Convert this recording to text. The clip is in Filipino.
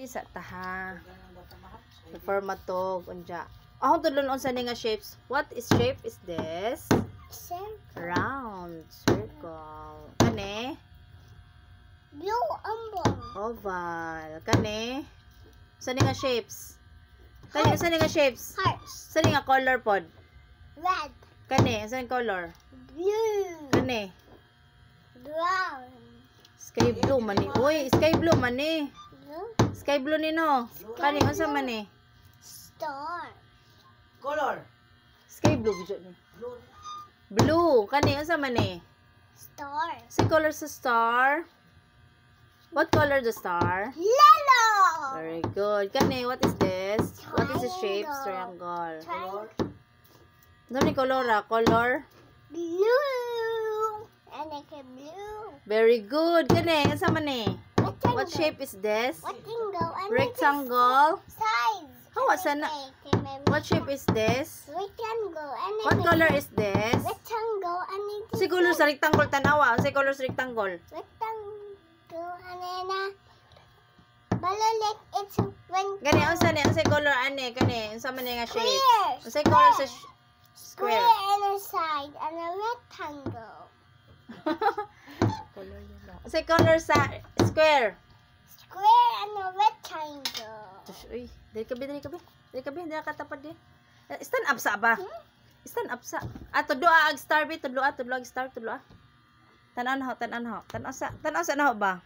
Dili sa taha. Sa format to unja. Ahon tudlon unsa ni nga shapes? What is shape is this? Round, circle. Kani? Blue umbrella. Oval. Kani? Sa ni nga shapes? Kani sa ni nga shapes? Hearts. Sa ni nga color pod? Red. Kani sa ni color? Blue. Kani? Brown. Sky blue man ni. Uy, sky blue man ni. Blue. Sky blue ni no. Kani unsa man ni? Star. Color. Sky blue bidyo ni. Blue. Kani unsa man ni? Star. Si color sa star? What color the star? Yellow. Very good. Kani, what is this? What is the shape? Triangle. Triangle. Ano ni color Color? Blue. And I can blue. Very good. Kani, unsa man ni? What shape is this? Rectangle. And Rectangle. size. Hawa sana. What shape is this? Rectangle. And What color is this? rectangle. And it Si color sa rectangle tanawa. Si color sa rectangle. rectangle. And balalik. It's when Gani, unsa ni? Unsa color ani? Kani, unsa man ni nga shape? Square. Unsa color sa square square? and a side and a rectangle. Color yun lang. Unsa color sa square? Square and a rectangle. Uy, dali ka bi, dali ka tapad di. Stand up sa ba? Stand up sa. Tudlo ag star bi, tudlo ag star, tudlo. Tan-an ho. Tan-an sa na ho ba?